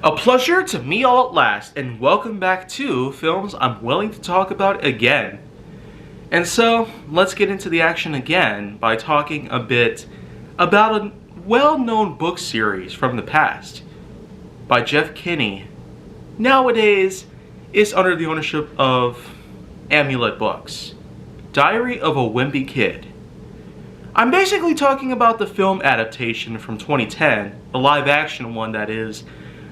A pleasure to meet all at last, and welcome back to Films I'm Willing to Talk About Again. And so, let's get into the action again by talking a bit about a well-known book series from the past by Jeff Kinney. Nowadays, it's under the ownership of Amulet Books. Diary of a Wimpy Kid. I'm basically talking about the film adaptation from 2010, the live-action one that is,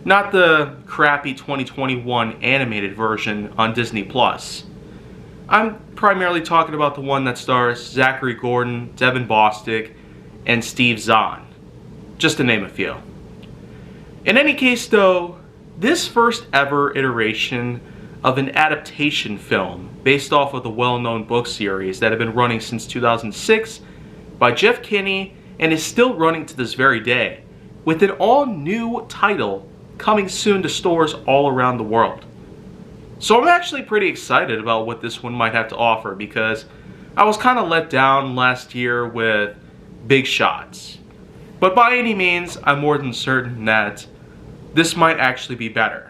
not the crappy 2021 animated version on Disney+. I'm primarily talking about the one that stars Zachary Gordon, Devin Bostick, and Steve Zahn, just to name a few. In any case though, this first ever iteration of an adaptation film based off of the well-known book series that had been running since 2006 by Jeff Kinney and is still running to this very day, with an all-new title coming soon to stores all around the world. So I'm actually pretty excited about what this one might have to offer, because I was kind of let down last year with Big Shots. But by any means, I'm more than certain that this might actually be better.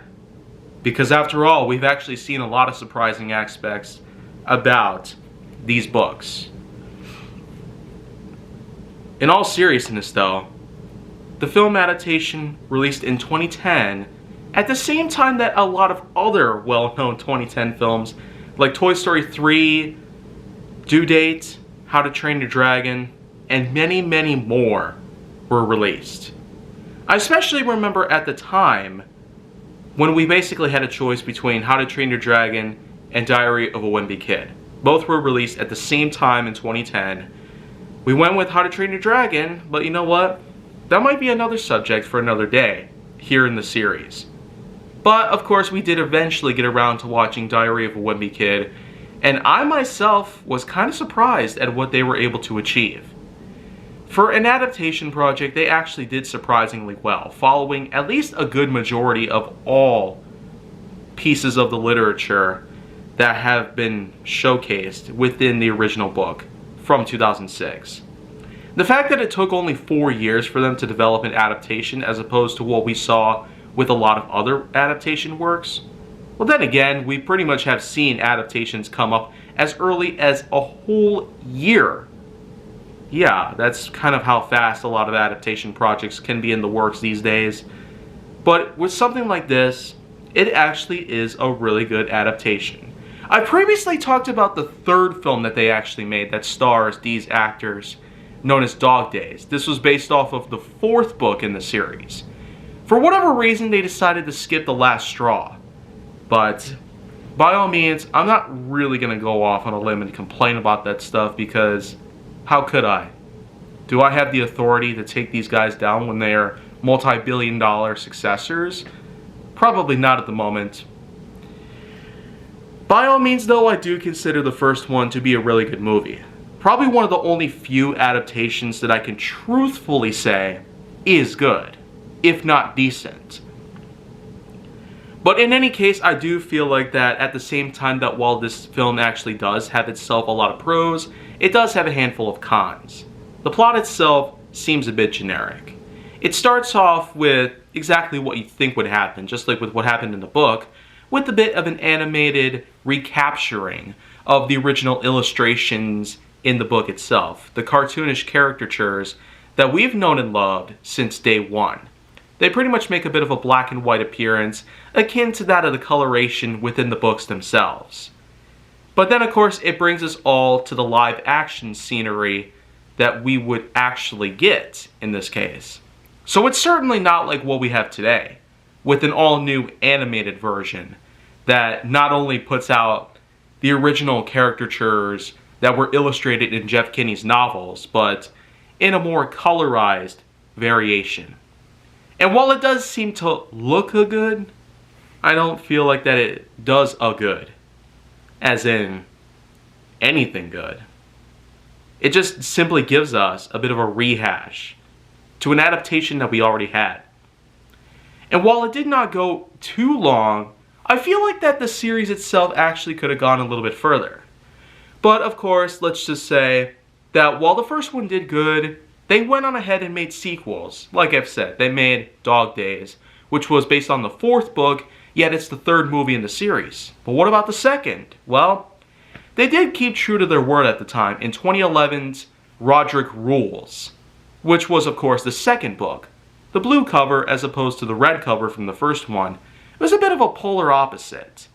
Because after all, we've actually seen a lot of surprising aspects about these books. In all seriousness though, the film adaptation released in 2010 at the same time that a lot of other well-known 2010 films like Toy Story 3, Due Date, How to Train Your Dragon, and many, many more were released. I especially remember at the time when we basically had a choice between How to Train Your Dragon and Diary of a Wimpy Kid. Both were released at the same time in 2010. We went with How to Train Your Dragon, but you know what? That might be another subject for another day here in the series. But of course we did eventually get around to watching Diary of a Wimpy Kid, and I myself was kind of surprised at what they were able to achieve. For an adaptation project, they actually did surprisingly well, following at least a good majority of all pieces of the literature that have been showcased within the original book from 2006. The fact that it took only 4 years for them to develop an adaptation as opposed to what we saw with a lot of other adaptation works, well then again, we pretty much have seen adaptations come up as early as a whole year. Yeah, that's kind of how fast a lot of adaptation projects can be in the works these days. But with something like this, it actually is a really good adaptation. I previously talked about the third film that they actually made that stars these actors, known as Dog Days. This was based off of the fourth book in the series. For whatever reason, they decided to skip the last straw. But by all means, I'm not really going to go off on a limb and complain about that stuff, because how could I? Do I have the authority to take these guys down when they are multi-billion-dollar successors? Probably not at the moment. By all means though, I do consider the first one to be a really good movie. Probably one of the only few adaptations that I can truthfully say is good, if not decent. But in any case, I do feel like that at the same time that while this film actually does have itself a lot of pros, it does have a handful of cons. The plot itself seems a bit generic. It starts off with exactly what you think would happen, just like with what happened in the book, with a bit of an animated recapturing of the original illustrations in the book itself, the cartoonish caricatures that we've known and loved since day one. They pretty much make a bit of a black and white appearance, akin to that of the coloration within the books themselves. But then of course it brings us all to the live action scenery that we would actually get in this case. So it's certainly not like what we have today, with an all new animated version that not only puts out the original caricatures that were illustrated in Jeff Kinney's novels, but in a more colorized variation. And while it does seem to look a good, I don't feel like that it does a good. As in, anything good. It just simply gives us a bit of a rehash to an adaptation that we already had. And while it did not go too long, I feel like that the series itself actually could have gone a little bit further. But of course, let's just say that while the first one did good, they went on ahead and made sequels. Like I've said, they made Dog Days, which was based on the 4th book, yet it's the 3rd movie in the series. But what about the 2nd? Well, they did keep true to their word at the time in 2011's Rodrick Rules, which was, of course, the 2nd book. The blue cover, as opposed to the red cover from the first one, was a bit of a polar opposite.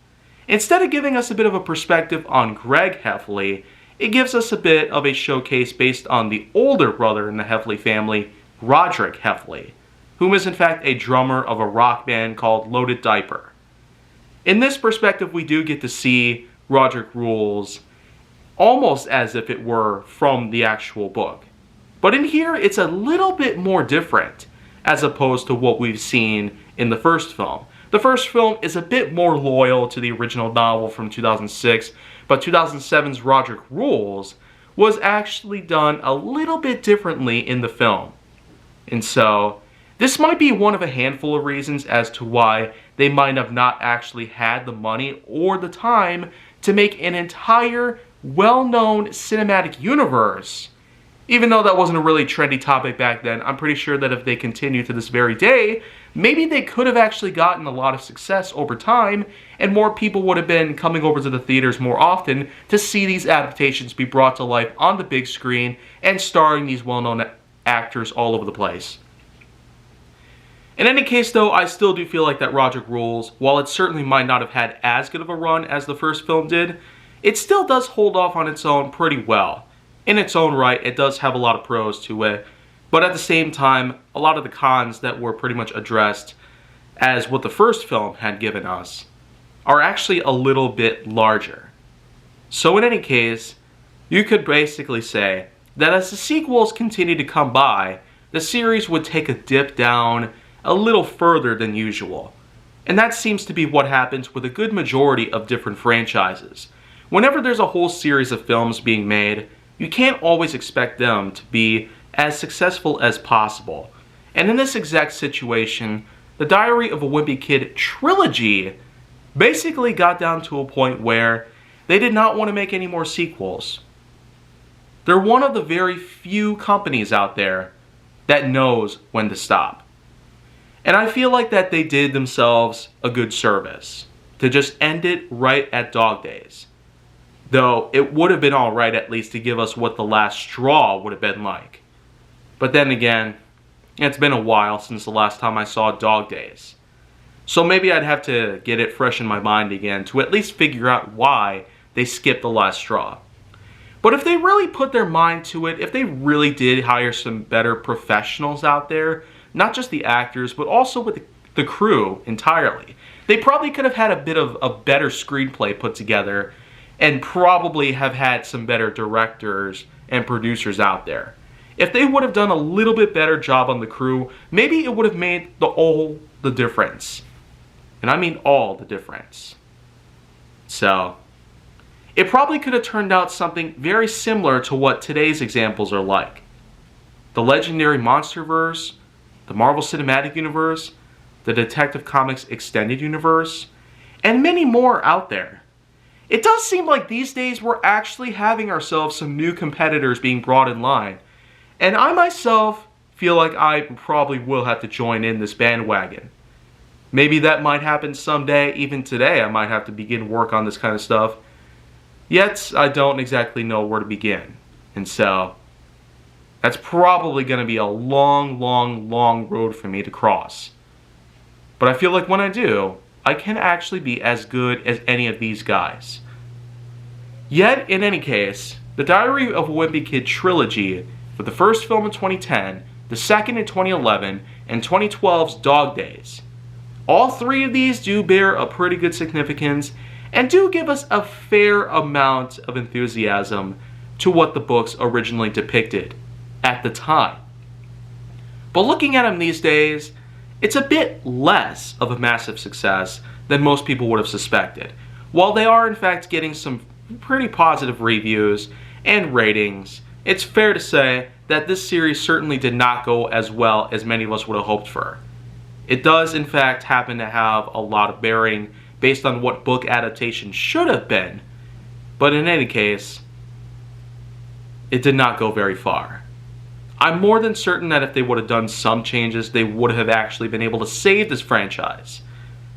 Instead of giving us a bit of a perspective on Greg Heffley, it gives us a bit of a showcase based on the older brother in the Heffley family, Rodrick Heffley, whom is in fact a drummer of a rock band called Loaded Diaper. In this perspective, we do get to see Rodrick Rules almost as if it were from the actual book. But in here, it's a little bit more different as opposed to what we've seen in the first film. The first film is a bit more loyal to the original novel from 2006, but 2007's Rodrick Rules was actually done a little bit differently in the film. And so, this might be one of a handful of reasons as to why they might have not actually had the money or the time to make an entire well-known cinematic universe. Even though that wasn't a really trendy topic back then, I'm pretty sure that if they continue to this very day, maybe they could have actually gotten a lot of success over time, and more people would have been coming over to the theaters more often to see these adaptations be brought to life on the big screen and starring these well-known actors all over the place. In any case though, I still do feel like that Rodrick Rules, while it certainly might not have had as good of a run as the first film did, it still does hold off on its own pretty well. In its own right, it does have a lot of pros to it, but at the same time, a lot of the cons that were pretty much addressed as what the first film had given us are actually a little bit larger. So in any case, you could basically say that as the sequels continue to come by, the series would take a dip down a little further than usual. And that seems to be what happens with a good majority of different franchises. Whenever there's a whole series of films being made, you can't always expect them to be as successful as possible. And in this exact situation, the Diary of a Wimpy Kid trilogy basically got down to a point where they did not want to make any more sequels. They're one of the very few companies out there that knows when to stop. And I feel like that they did themselves a good service to just end it right at Dog Days. Though it would have been alright at least to give us what the last straw would have been like. But then again, it's been a while since the last time I saw Dog Days. So maybe I'd have to get it fresh in my mind again to at least figure out why they skipped the last straw. But if they really put their mind to it, if they really did hire some better professionals out there, not just the actors, but also with the crew entirely, they probably could have had a bit of a better screenplay put together and probably have had some better directors and producers out there. If they would have done a little bit better job on the crew, maybe it would have made all the difference. And I mean all the difference. So, it probably could have turned out something very similar to what today's examples are like. The legendary Monsterverse, the Marvel Cinematic Universe, the Detective Comics Extended Universe, and many more out there. It does seem like these days we're actually having ourselves some new competitors being brought in line. And I myself feel like I probably will have to join in this bandwagon. Maybe that might happen someday. Even today I might have to begin work on this kind of stuff. Yet I don't exactly know where to begin. And so that's probably going to be a long, long, long road for me to cross. But I feel like when I do, I can actually be as good as any of these guys. Yet, in any case, the Diary of a Wimpy Kid trilogy, for the first film in 2010, the second in 2011, and 2012's Dog Days, all three of these do bear a pretty good significance and do give us a fair amount of enthusiasm to what the books originally depicted at the time. But looking at them these days, it's a bit less of a massive success than most people would have suspected. While they are in fact getting some pretty positive reviews and ratings, it's fair to say that this series certainly did not go as well as many of us would have hoped for. It does in fact happen to have a lot of bearing based on what book adaptation should have been, but in any case, it did not go very far. I'm more than certain that if they would have done some changes, they would have actually been able to save this franchise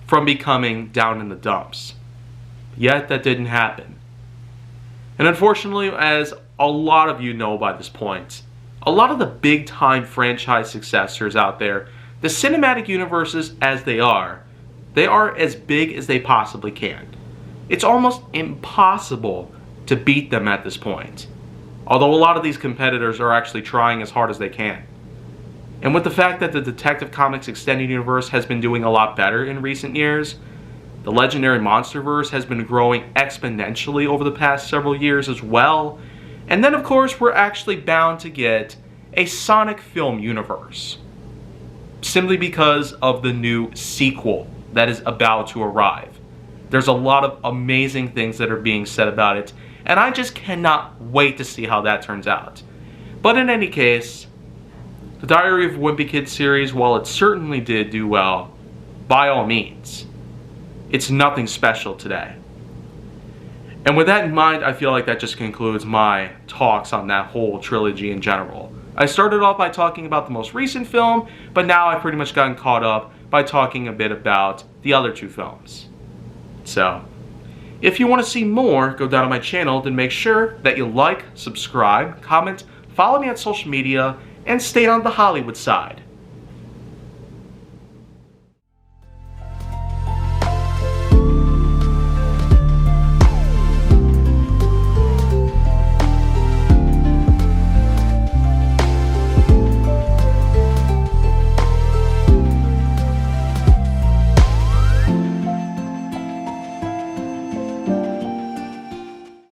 from becoming down in the dumps. Yet that didn't happen. And unfortunately, as a lot of you know by this point, a lot of the big time franchise successors out there, the cinematic universes as they are as big as they possibly can. It's almost impossible to beat them at this point. Although a lot of these competitors are actually trying as hard as they can. And with the fact that the Detective Comics Extended Universe has been doing a lot better in recent years, the Legendary Monsterverse has been growing exponentially over the past several years as well, and then of course we're actually bound to get a Sonic film universe. Simply because of the new sequel that is about to arrive. There's a lot of amazing things that are being said about it, and I just cannot wait to see how that turns out. But in any case, the Diary of a Wimpy Kid series, while it certainly did do well, by all means, it's nothing special today. And with that in mind, I feel like that just concludes my talks on that whole trilogy in general. I started off by talking about the most recent film, but now I've pretty much gotten caught up by talking a bit about the other two films. So, if you want to see more, go down to my channel, then make sure that you like, subscribe, comment, follow me on social media, and stay on the Hollywood side.